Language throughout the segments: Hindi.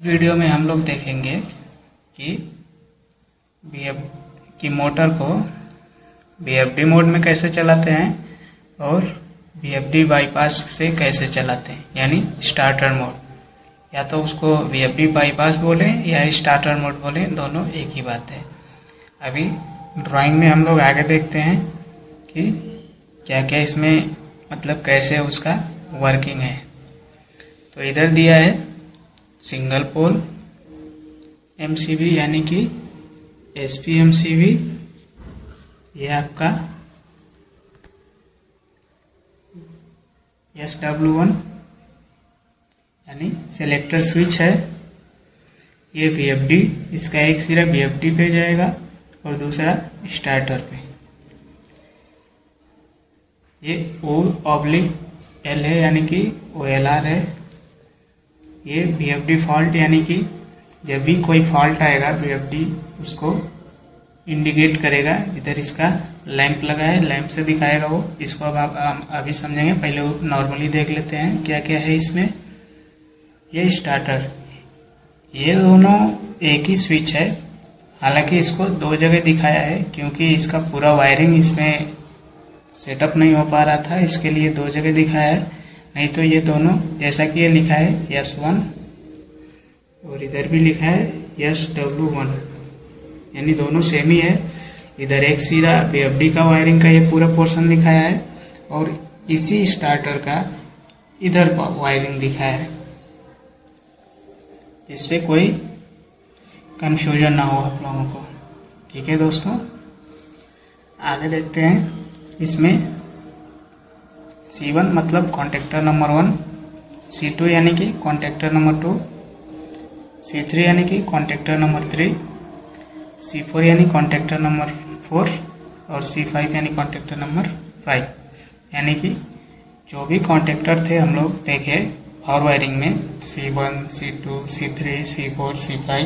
वीडियो में हम लोग देखेंगे कि मोटर को VFD मोड में कैसे चलाते हैं और VFD बाईपास से कैसे चलाते हैं, यानी स्टार्टर मोड। या तो उसको VFD बाईपास बोले या स्टार्टर मोड बोले, दोनों एक ही बात है। अभी ड्राइंग में हम लोग आगे देखते हैं कि क्या क्या इसमें मतलब कैसे उसका वर्किंग है। तो इधर दिया है सिंगल पोल MCB यानी कि SPMCB, ये आपका SW1 यानी सिलेक्टर स्विच है। ये VFD, इसका एक सिरा VFD पे जाएगा और दूसरा स्टार्टर पे। ये O/L है यानी कि OLR है। ये VFD फॉल्ट यानी कि जब भी कोई फॉल्ट आएगा VFD उसको इंडिकेट करेगा। इधर इसका लैंप लगा है, लैंप से दिखाएगा वो। इसको अब आप अभी समझेंगे, पहले वो नॉर्मली देख लेते हैं क्या क्या है इसमें। ये स्टार्टर, ये दोनों एक ही स्विच है। हालांकि इसको दो जगह दिखाया है क्योंकि इसका पूरा वायरिंग इसमें सेटअप नहीं हो पा रहा था, इसके लिए दो जगह दिखाया है। नहीं तो ये दोनों, जैसा कि ये लिखा है S1 और इधर भी लिखा है SW1, यानी दोनों सेम ही है। इधर एक सिरा VFD का वायरिंग का ये पूरा पोर्शन दिखाया है और इसी स्टार्टर का इधर वायरिंग दिखाया है, जिससे कोई कंफ्यूजन ना हो आप लोगों को। ठीक है दोस्तों, आगे देखते हैं। इसमें C1 मतलब कॉन्टेक्टर नंबर 1, C2 यानी कि कॉन्टेक्टर नंबर 2, C3 यानी कि कॉन्टेक्टर नंबर 3, C4 यानी कॉन्टेक्टर नंबर 4 और C5 यानी कॉन्टेक्टर नंबर 5। यानी कि जो भी कॉन्टेक्टर थे हम लोग देखे पावर वायरिंग में, C1, C2, C3, C4, C5,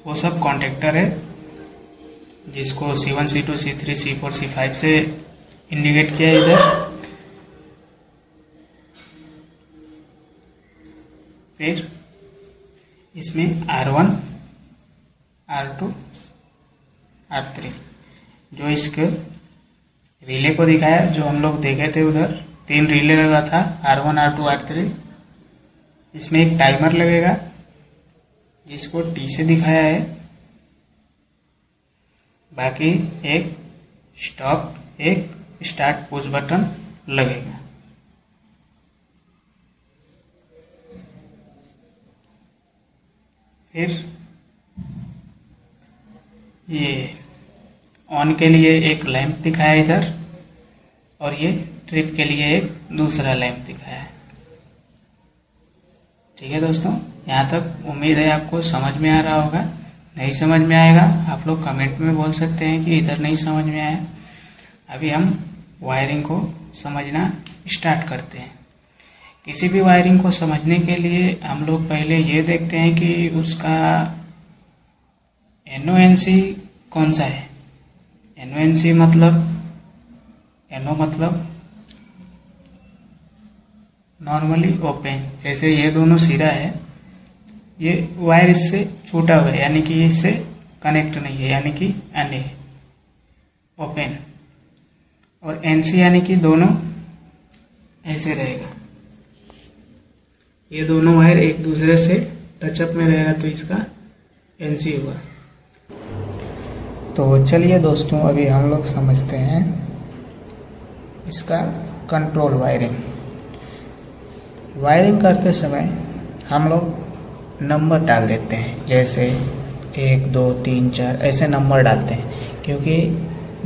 वो सब कॉन्टेक्टर है जिसको C1, C2, C3, C4, C5 से इंडिकेट किया इधर। फिर इसमें R1, R2, R3 जो इसके रिले को दिखाया, जो हम लोग देखे थे उधर 3 रिले लगा था, R1, R2, R3। इसमें एक टाइमर लगेगा जिसको T से दिखाया है। बाकी एक स्टॉप, एक स्टार्ट पुश बटन लगेगा। फिर ये ऑन के लिए एक लैंप दिखाया है इधर, और ये ट्रिप के लिए एक दूसरा लैंप दिखाया है। ठीक है दोस्तों, यहाँ तक उम्मीद है आपको समझ में आ रहा होगा। नहीं समझ में आएगा आप लोग कमेंट में बोल सकते हैं कि इधर नहीं समझ में आया। अभी हम वायरिंग को समझना स्टार्ट करते हैं। किसी भी वायरिंग को समझने के लिए हम लोग पहले ये देखते हैं कि उसका NONC कौन सा है। NONC मतलब NO मतलब नॉर्मली ओपन। जैसे ये दोनों सिरा है, ये वायर इससे छूटा हुआ है यानी कि इससे कनेक्ट नहीं है, यानी कि NA है, ओपन। और NC यानी कि दोनों ऐसे रहेगा, ये दोनों वायर एक दूसरे से टचअप में रहेगा, तो इसका NC हुआ। तो चलिए दोस्तों, अभी हम लोग समझते हैं इसका कंट्रोल वायरिंग। वायरिंग करते समय हम लोग नंबर डाल देते हैं, जैसे 1, 2, 3, 4 ऐसे नंबर डालते हैं, क्योंकि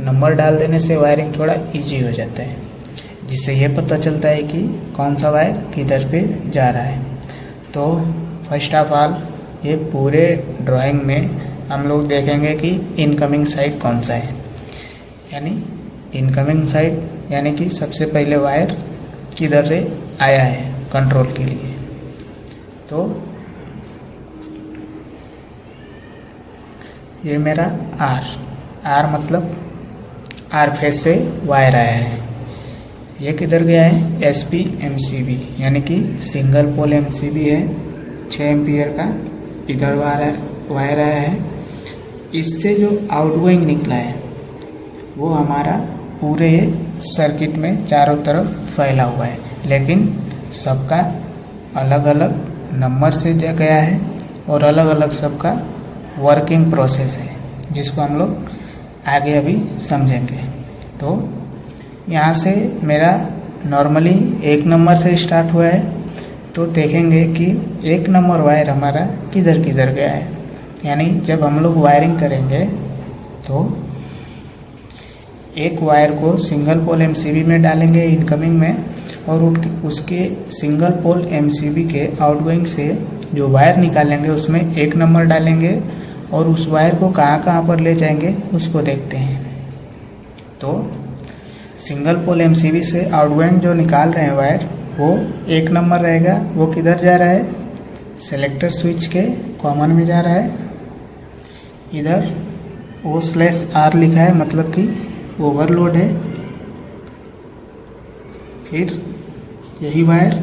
नंबर डाल देने से वायरिंग थोड़ा इजी हो जाता है, जिससे ये पता चलता है कि कौन सा वायर किधर पे जा रहा है। तो फर्स्ट ऑफ ऑल ये पूरे ड्राइंग में हम लोग देखेंगे कि इनकमिंग साइड कौन सा है। यानी इनकमिंग साइड यानी कि सबसे पहले वायर किधर से आया है कंट्रोल के लिए। तो ये मेरा R मतलब R फेज से वायर आया है। ये किधर गया है, एसपी एमसीबी यानी कि सिंगल पोल एमसीबी है 6 एम्पियर का, इधर वायर आया है। इससे जो आउटगोइंग निकला है वो हमारा पूरे सर्किट में चारों तरफ फैला हुआ है, लेकिन सबका अलग अलग नंबर से गया है और अलग अलग सबका वर्किंग प्रोसेस है, जिसको हम लोग आगे अभी समझेंगे। तो यहाँ से मेरा नॉर्मली 1 नंबर से स्टार्ट हुआ है, तो देखेंगे कि 1 नंबर वायर हमारा किधर किधर गया है। यानी जब हम लोग वायरिंग करेंगे तो एक वायर को सिंगल पोल एमसीबी में डालेंगे इनकमिंग में, और उसके सिंगल पोल एमसीबी के आउटगोइंग से जो वायर निकालेंगे उसमें 1 नंबर डालेंगे, और उस वायर को कहाँ कहाँ पर ले जाएंगे उसको देखते हैं। तो सिंगल पोल एमसीबी से आउटगोइंग जो निकाल रहे हैं वायर वो 1 नंबर रहेगा। वो किधर जा रहा है, सेलेक्टर स्विच के कॉमन में जा रहा है। इधर O/R लिखा है, मतलब कि ओवरलोड है। फिर यही वायर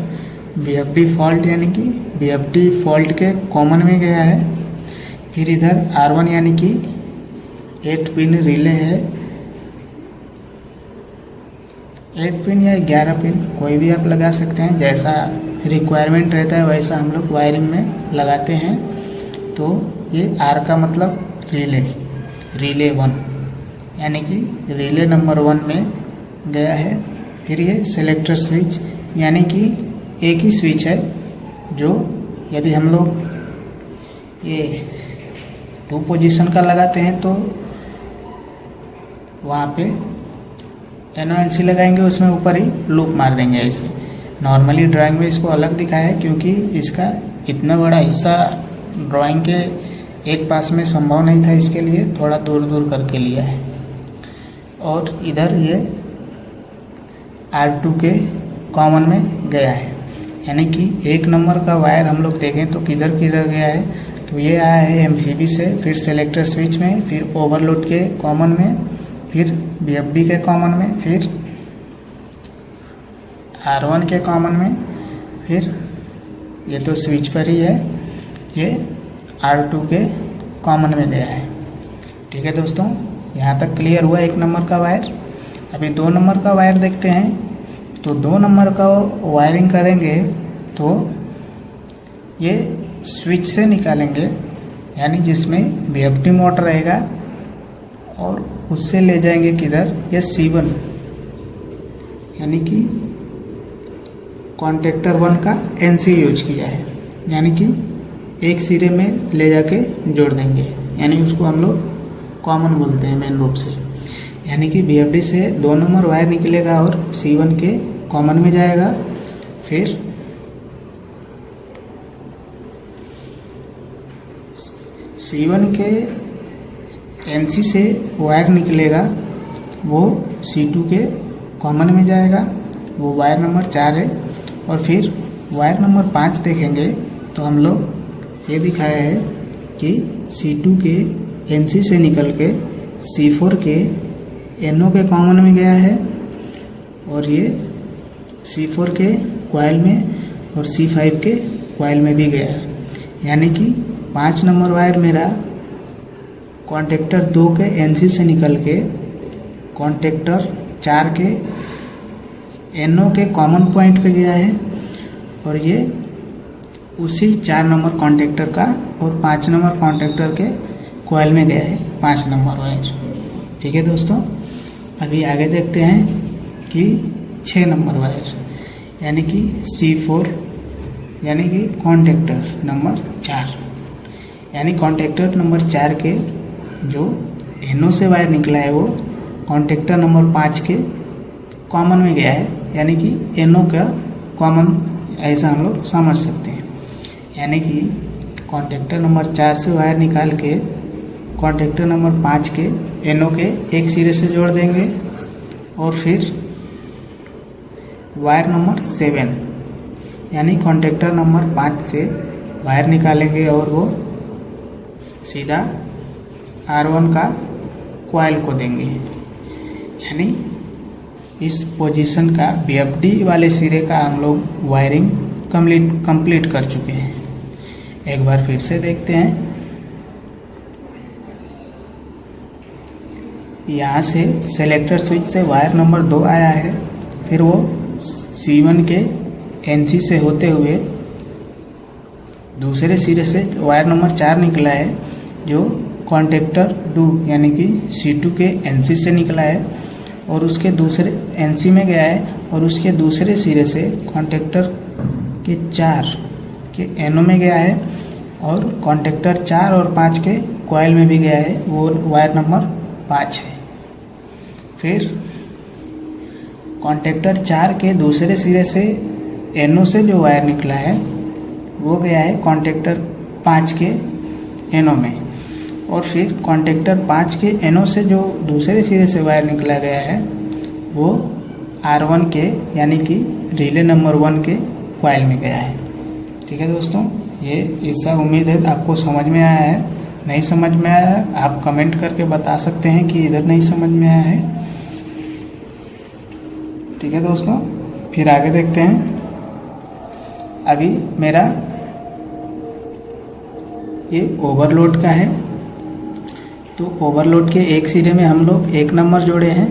BFD फॉल्ट यानी कि BFD फॉल्ट के कॉमन में गया है। फिर इधर R1 यानी कि 8 पिन रिले है, 8 पिन या 11 पिन कोई भी आप लगा सकते हैं, जैसा रिक्वायरमेंट रहता है वैसा हम लोग वायरिंग में लगाते हैं। तो ये R का मतलब रिले 1 यानी कि रिले नंबर 1 में गया है। फिर ये सेलेक्टर स्विच यानी कि एक ही स्विच है, जो यदि हम लोग ये 2 पोजीशन का लगाते हैं तो वहाँ पे NONC लगाएंगे, उसमें ऊपर ही लूप मार देंगे। ऐसे नॉर्मली ड्राइंग में इसको अलग दिखाया है, क्योंकि इसका इतना बड़ा हिस्सा ड्राइंग के एक पास में संभव नहीं था, इसके लिए थोड़ा दूर दूर करके लिया है। और इधर ये R2 के कॉमन में गया है, यानी कि 1 नंबर का वायर हम लोग देखें तो किधर किधर गया है। तो ये आया है एमसीबी से, फिर सेलेक्टर स्विच में, फिर ओवरलोड के कॉमन में, फिर BFD के कॉमन में, फिर R1 के कॉमन में, फिर ये तो स्विच पर ही है, ये R2 के कॉमन में गया है। ठीक है दोस्तों, यहाँ तक क्लियर हुआ 1 नंबर का वायर। अभी 2 नंबर का वायर देखते हैं। तो 2 नंबर का वायरिंग करेंगे तो ये स्विच से निकालेंगे, यानी जिसमें BFD मोटर रहेगा, और उससे ले जाएंगे किधर, ये C1 यानी कि कॉन्टेक्टर 1 का NC यूज किया है, यानी कि एक सिरे में ले जाके जोड़ देंगे, यानी उसको हम लोग कॉमन बोलते हैं मेन रूप से। यानी कि BFD से 2 नंबर वायर निकलेगा और C1 के कॉमन में जाएगा। फिर C1 के NC से वायर निकलेगा, वो C2 के कॉमन में जाएगा, वो वायर नंबर 4 है। और फिर वायर नंबर 5 देखेंगे तो हम लोग ये दिखाया है कि C2 के NC से निकल के C4 के NO के कॉमन में गया है, और ये C4 के कॉइल में और C5 के कॉइल में भी गया है। यानी कि 5 नंबर वायर मेरा कॉन्टेक्टर 2 के NC से निकल के कॉन्टेक्टर 4 के NO के कॉमन पॉइंट पे गया है, और ये उसी 4 नंबर कॉन्टेक्टर का और 5 नंबर कॉन्टेक्टर के कॉइल में गया है 5 नंबर वायर। ठीक है दोस्तों, अभी आगे देखते हैं कि 6 नंबर वायर यानी कि C4 यानी कि कॉन्टेक्टर नंबर 4, यानी कॉन्टेक्टर नंबर 4 के जो NO से वायर निकला है वो कॉन्टेक्टर नंबर 5 के कॉमन में गया है, यानी कि NO का कॉमन, ऐसा हम लोग समझ सकते हैं। यानी कि कॉन्टेक्टर नंबर 4 से वायर निकाल के कॉन्टेक्टर नंबर 5 के NO के एक सिरे से जोड़ देंगे, और फिर वायर नंबर 7 यानी कॉन्टेक्टर नंबर 5 से वायर निकालेंगे, और वो सीधा R1 का कॉइल को देंगे। यानी इस पोजीशन का BFD वाले सिरे का हम लोग वायरिंग कंप्लीट कर चुके हैं। एक बार फिर से देखते हैं। यहाँ से सेलेक्टर स्विच से वायर नंबर 2 आया है, फिर वो C1 के NC से होते हुए दूसरे सिरे से वायर नंबर 4 निकला है, जो कॉन्टेक्टर 2 यानी कि C2 के NC से निकला है और उसके दूसरे NC में गया है और उसके दूसरे सिरे से कॉन्टेक्टर के 4 के NO में गया है और कॉन्टेक्टर 4 और 5 के कॉइल में भी गया है, वो वायर नंबर 5 है। फिर कॉन्टेक्टर 4 के दूसरे सिरे से NO से जो वायर निकला है वो गया है कॉन्टेक्टर 5 के NO में, और फिर कॉन्टेक्टर 5 के NO से जो दूसरे सिरे से वायर निकला गया है वो R1 के यानी कि रिले नंबर 1 के कॉइल में गया है। ठीक है दोस्तों, ये ऐसा उम्मीद है आपको समझ में आया है। नहीं समझ में आया है आप कमेंट करके बता सकते हैं कि इधर नहीं समझ में आया है। ठीक है दोस्तों, फिर आगे देखते हैं। अभी मेरा ये ओवरलोड का है, तो ओवरलोड के एक सिरे में हम लोग 1 नंबर जोड़े हैं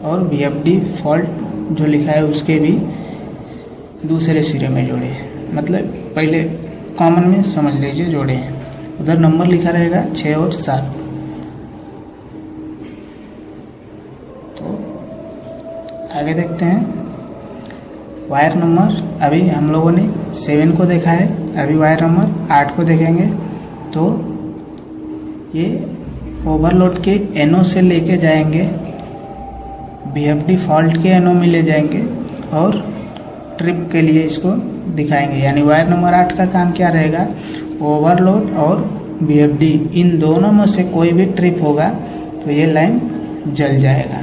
और BFD फॉल्ट जो लिखा है उसके भी दूसरे सिरे में जोड़े हैं। मतलब पहले कॉमन में समझ लीजिए जोड़े हैं। उधर नंबर लिखा रहेगा 6 और 7। तो आगे देखते हैं। वायर नंबर अभी हम लोगों ने 7 को देखा है, अभी वायर नंबर 8 को देखेंगे। तो ये ओवरलोड के NO से लेके जाएंगे, BFD फॉल्ट के NO में ले जाएंगे और ट्रिप के लिए इसको दिखाएंगे। यानी वायर नंबर 8 का काम क्या रहेगा, ओवरलोड और BFD इन दोनों में से कोई भी ट्रिप होगा तो ये लाइन जल जाएगा।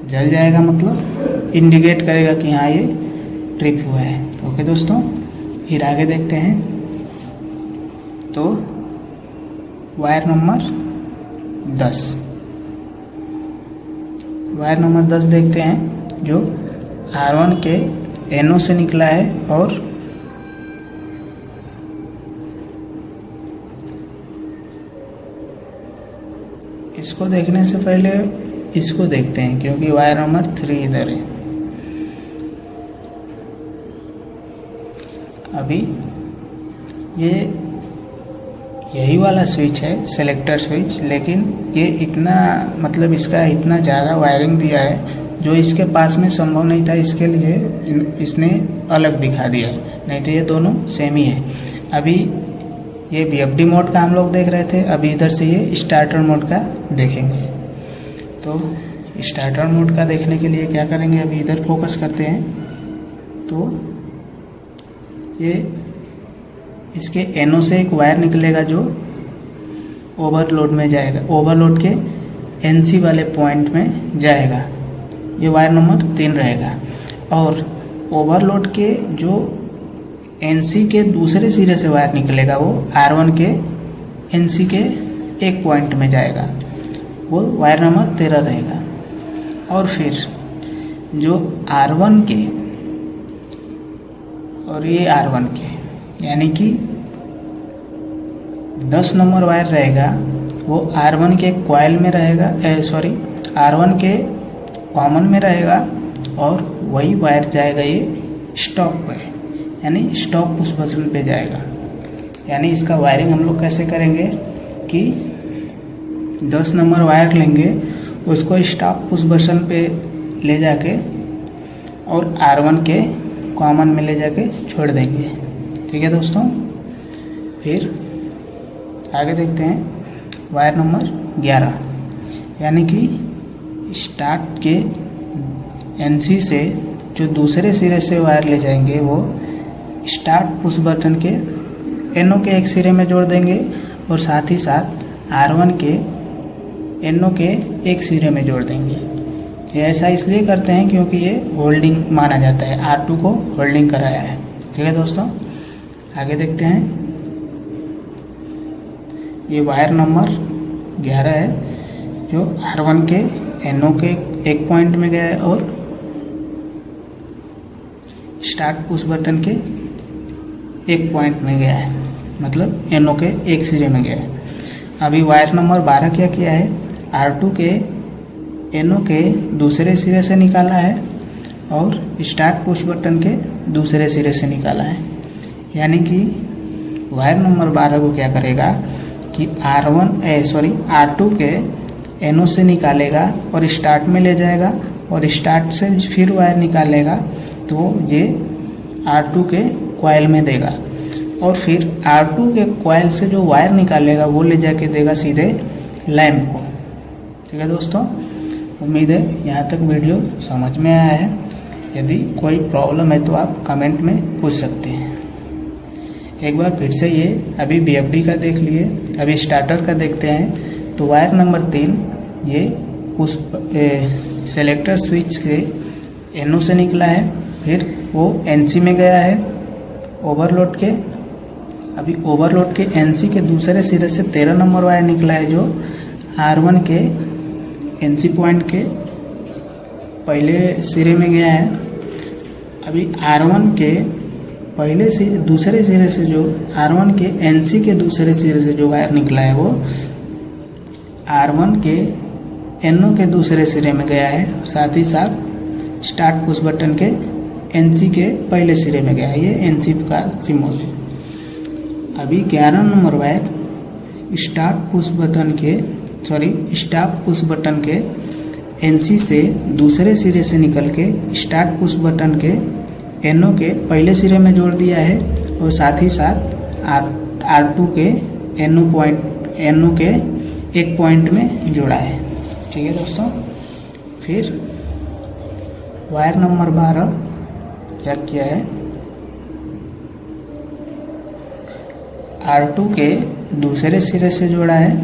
जल जाएगा मतलब इंडिकेट करेगा कि हाँ ये ट्रिप हुआ है। ओके दोस्तों, फिर आगे देखते हैं। तो वायर नंबर 10, वायर नंबर 10 देखते हैं, जो R1 के NO से निकला है और इसको देखने से पहले इसको देखते हैं क्योंकि वायर नंबर 3 इधर है। अभी ये यही वाला स्विच है सेलेक्टर स्विच, लेकिन ये इतना मतलब इसका इतना ज़्यादा वायरिंग दिया है जो इसके पास में संभव नहीं था, इसके लिए इसने अलग दिखा दिया, नहीं तो ये दोनों सेम ही है। अभी ये BFD मोड का हम लोग देख रहे थे, अभी इधर से ये स्टार्टर मोड का देखेंगे। तो स्टार्टर मोड का देखने के लिए क्या करेंगे, अभी इधर फोकस करते हैं। तो ये इसके NO से एक वायर निकलेगा जो ओवरलोड में जाएगा, ओवरलोड के NC वाले पॉइंट में जाएगा, ये वायर नंबर 3 रहेगा। और ओवरलोड के जो NC के दूसरे सिरे से वायर निकलेगा वो R1 के NC के एक पॉइंट में जाएगा, वो वायर नंबर 13 रहेगा। और फिर जो R1 के और ये R1 के यानी कि 10 नंबर वायर रहेगा, वो R1 के कॉइल में रहेगा, R1 के कॉमन में रहेगा और वही वायर जाएगा ये स्टॉप पे, यानी स्टॉप पुश बटन पे जाएगा। यानी इसका वायरिंग हम लोग कैसे करेंगे कि 10 नंबर वायर लेंगे, उसको स्टॉप पुश बटन पे ले जाके और R1 के कॉमन में ले जाके छोड़ देंगे। ठीक है दोस्तों, फिर आगे देखते हैं। वायर नंबर 11 यानी कि स्टार्ट के NC से जो दूसरे सिरे से वायर ले जाएंगे वो स्टार्ट पुश बटन के NO के एक सिरे में जोड़ देंगे और साथ ही साथ R1 के NO के एक सिरे में जोड़ देंगे। ये ऐसा इसलिए करते हैं क्योंकि ये होल्डिंग माना जाता है, R2 को होल्डिंग कराया है। ठीक है दोस्तों, आगे देखते हैं। ये वायर नंबर 11 है जो R1 के NO के एक पॉइंट में गया है और स्टार्ट पुश बटन के एक पॉइंट में गया है, मतलब NO के एक सिरे में गया है। अभी वायर नंबर 12 क्या किया है, R2 के NO के दूसरे सिरे से निकाला है और स्टार्ट पुश बटन के दूसरे सिरे से निकाला है। यानी कि वायर नंबर 12 को क्या करेगा कि R2 के NO से निकालेगा और स्टार्ट में ले जाएगा और स्टार्ट से फिर वायर निकालेगा तो ये R2 के कॉइल में देगा और फिर R2 के कॉइल से जो वायर निकालेगा वो ले जाके देगा सीधे लैंप को। ठीक है दोस्तों, उम्मीद है यहाँ तक वीडियो समझ में आया है। यदि कोई प्रॉब्लम है तो आप कमेंट में पूछ सकते हैं। एक बार फिर से ये अभी BFD का देख लिए, अभी स्टार्टर का देखते हैं। तो वायर नंबर 3 ये उस सेलेक्टर स्विच से NO से निकला है, फिर वो NC में गया है ओवरलोड के। अभी ओवरलोड के NC के दूसरे सिरे से 13 नंबर वायर निकला है जो R1 के NC पॉइंट के पहले सिरे में गया है। अभी R1 के पहले से दूसरे सिरे से जो R1 के NC के दूसरे सिरे से जो वायर निकला है वो R1 के NO के दूसरे सिरे में गया है, साथ ही साथ स्टार्ट पुश बटन के NC के पहले सिरे में गया है। ये NC का सिंबल है। अभी 11 number wire start push button के NC से दूसरे सिरे से निकल के स्टार्ट पुश बटन के NO के पहले सिरे में जोड़ दिया है और साथ ही साथ R2 के NO के एक पॉइंट में जोड़ा है। ठीक है दोस्तों, फिर वायर नंबर 12 क्या किया है, R2 के दूसरे सिरे से जोड़ा है,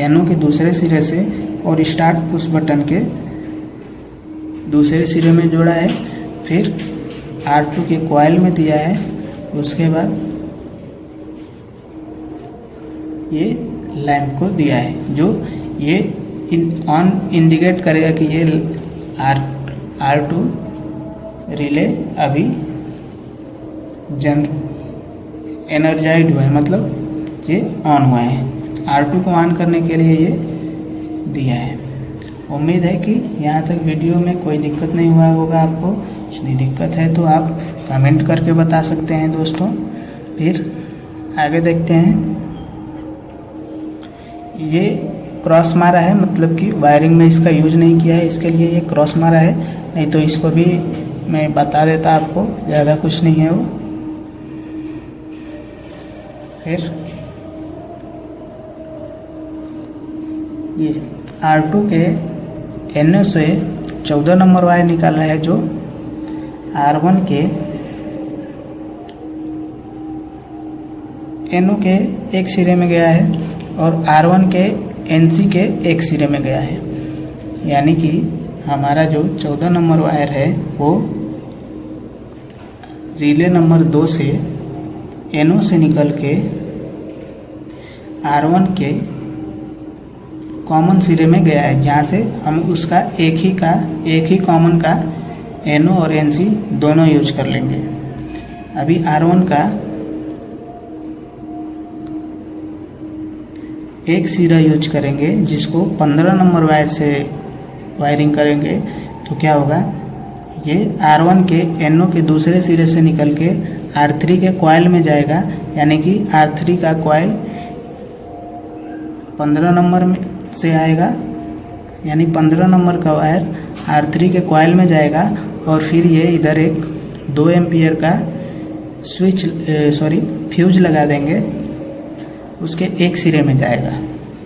NO के दूसरे सिरे से और स्टार्ट पुश बटन के दूसरे सिरे में जोड़ा है, फिर R2 के कॉइल में दिया है। उसके बाद ये लैंप को दिया है जो ये ऑन इंडिकेट करेगा कि ये R2 रिले अभी एनर्जाइड हुआ है, मतलब ये ऑन हुआ है। R2 को ऑन करने के लिए ये दिया है। उम्मीद है कि यहाँ तक वीडियो में कोई दिक्कत नहीं हुआ होगा आपको। यदि दिक्कत है तो आप कमेंट करके बता सकते हैं दोस्तों। फिर आगे देखते हैं। ये क्रॉस मारा है, मतलब कि वायरिंग में इसका यूज नहीं किया है, इसके लिए ये क्रॉस मारा है। नहीं तो इसको भी मैं बता देता आपको, ज़्यादा कुछ नहीं है वो। फिर ये R2 के NO से 14 नंबर वायर निकाला है जो R1 के NO के एक सिरे में गया है और R1 के NC के एक सिरे में गया है। यानी कि हमारा जो 14 नंबर वायर है वो रिले नंबर 2 से NO से निकल के R1 के कॉमन सिरे में गया है, जहाँ से हम उसका एक ही कॉमन का NO और NC दोनों यूज कर लेंगे। अभी R1 का एक सिरा यूज करेंगे, जिसको 15 नंबर वायर से वायरिंग करेंगे तो क्या होगा, ये R1 के NO के दूसरे सिरे से निकल के R3 के कॉइल में जाएगा। यानी कि R3 का कॉइल 15 नंबर में से आएगा, यानी 15 नंबर का वायर R3 के कॉइल में जाएगा और फिर ये इधर एक 2 एम्पियर का फ्यूज लगा देंगे, उसके एक सिरे में जाएगा।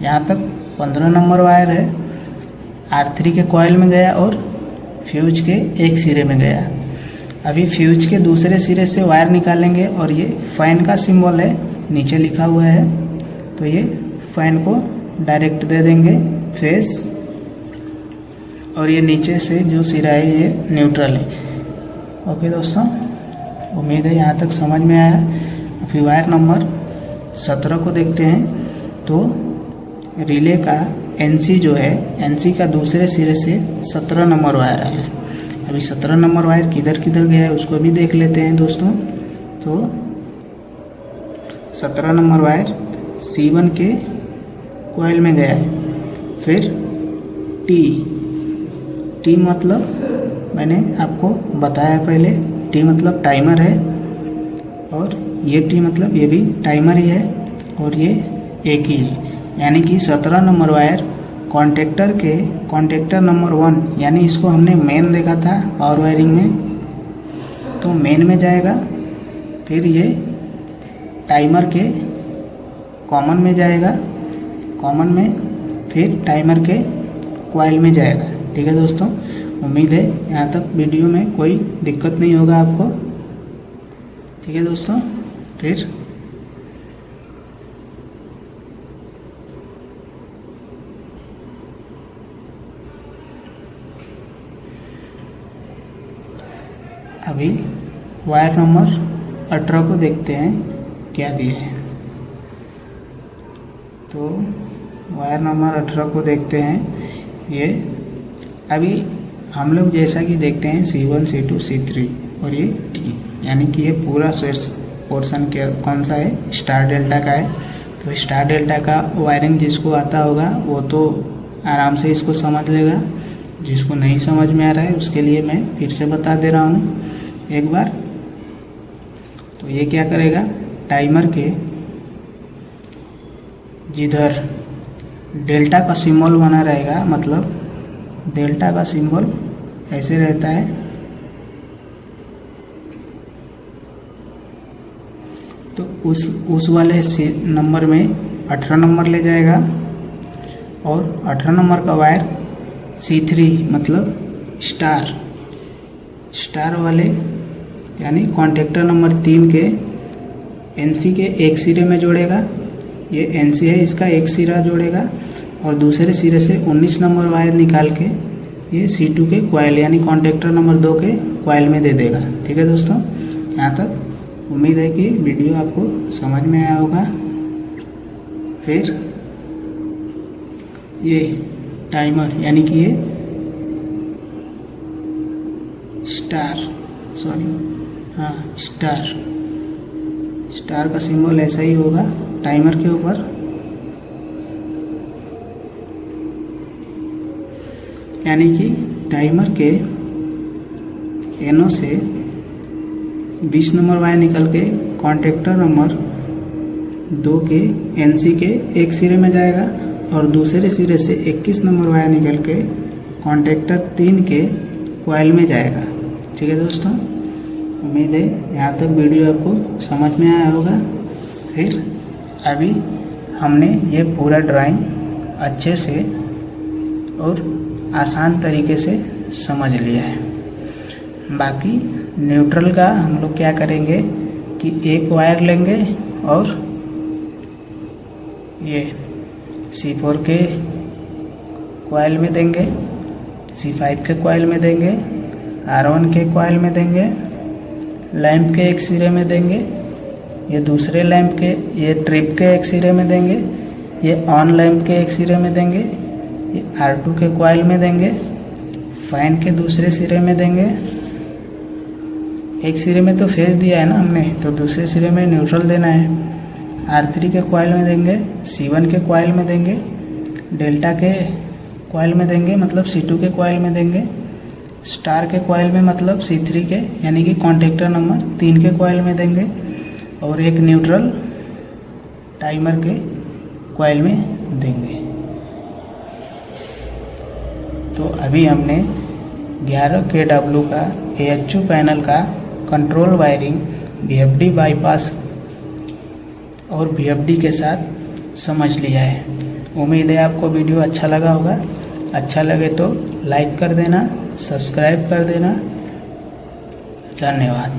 यहाँ तक 15 नंबर वायर है, R3 के कॉइल में गया और फ्यूज के एक सिरे में गया। अभी फ्यूज के दूसरे सिरे से वायर निकालेंगे और ये फैन का सिंबल है, नीचे लिखा हुआ है, तो ये फैन को डायरेक्ट दे देंगे फेस, और ये नीचे से जो सिरा है ये न्यूट्रल है। ओके दोस्तों, उम्मीद है यहाँ तक समझ में आया। अभी वायर नंबर 17 को देखते हैं। तो रिले का NC जो है, NC का दूसरे सिरे से 17 नंबर वायर आया है। अभी 17 नंबर वायर किधर किधर गया है उसको भी देख लेते हैं दोस्तों। तो 17 नंबर वायर C1 के कॉइल में गया है। फिर T मतलब मैंने आपको बताया पहले, T मतलब टाइमर है, और ये T मतलब ये भी टाइमर ही है, और ये एक ही है। यानी कि 17 नंबर वायर कॉन्टेक्टर नंबर 1, यानी इसको हमने मेन देखा था पावर वायरिंग में, तो मेन में जाएगा। फिर ये टाइमर के कॉमन में जाएगा, कॉमन में फिर टाइमर के कॉइल में जाएगा। ठीक है दोस्तों, उम्मीद है यहाँ तक वीडियो में कोई दिक्कत नहीं होगा आपको। ठीक है दोस्तों, फिर अभी वायर नंबर 18 को देखते हैं क्या दिए हैं। तो वायर नंबर 18 को देखते हैं। ये अभी हम लोग जैसा कि देखते हैं C1, C2, C3 और ये T, यानी कि ये पूरा सोर्स पोर्शन कौन सा है, स्टार डेल्टा का है। तो स्टार डेल्टा का वायरिंग जिसको आता होगा वो तो आराम से इसको समझ लेगा, जिसको नहीं समझ में आ रहा है उसके लिए मैं फिर से बता दे रहा हूँ एक बार। तो ये क्या करेगा, टाइमर के जिधर डेल्टा का सिंबल बना रहेगा, मतलब डेल्टा का सिंबल ऐसे रहता है, तो उस वाले नंबर में 18 नंबर ले जाएगा, और 18 नंबर का वायर C3 मतलब स्टार वाले यानी कॉन्टेक्टर नंबर 3 के NC के एक सिरे में जोड़ेगा। ये NC है, इसका एक सिरा जोड़ेगा, और दूसरे सिरे से 19 नंबर वायर निकाल के ये C2 के कॉइल यानी कॉन्टेक्टर नंबर 2 के कॉइल में दे देगा। ठीक है दोस्तों, यहाँ तक उम्मीद है कि वीडियो आपको समझ में आया होगा। फिर ये टाइमर यानी कि ये स्टार का सिंबल ऐसा ही होगा टाइमर के ऊपर। यानी कि टाइमर के NO से 20 नंबर वायर निकल के कॉन्टेक्टर नंबर 2 के NC के एक सिरे में जाएगा, और दूसरे सिरे से 21 नंबर वायर निकल के कॉन्टेक्टर 3 के कॉइल में जाएगा। ठीक है दोस्तों, उम्मीद है यहाँ तक वीडियो आपको समझ में आया होगा। फिर अभी हमने ये पूरा ड्राइंग अच्छे से और आसान तरीके से समझ लिया है। बाकी न्यूट्रल का हम लोग क्या करेंगे कि एक वायर लेंगे और ये C4 के कॉइल में देंगे, C5 के कॉइल में देंगे, R1 के कॉइल में देंगे, लैंप के एक सिरे में देंगे, ये दूसरे लैंप के ये ट्रिप के एक सिरे में देंगे, ये ऑन लैंप के एक सिरे में देंगे, ये R2 के कॉइल में देंगे, फैन के दूसरे सिरे में देंगे। एक सिरे में तो फेज दिया है ना हमने, तो दूसरे सिरे में न्यूट्रल देना है। R3 के कॉइल में देंगे, C1 के कॉइल में देंगे, डेल्टा के कॉइल में देंगे मतलब C2 के कॉइल में देंगे, स्टार के कॉइल में मतलब C3 के यानी कि कॉन्टेक्टर नंबर 3 के कॉइल में देंगे, और एक न्यूट्रल टाइमर के कॉइल में देंगे। तो अभी हमने 11 kW का AHU पैनल का कंट्रोल वायरिंग VFD बाईपास और VFD के साथ समझ लिया है। उम्मीद है आपको वीडियो अच्छा लगा होगा। अच्छा लगे तो लाइक कर देना, सब्सक्राइब कर देना। धन्यवाद।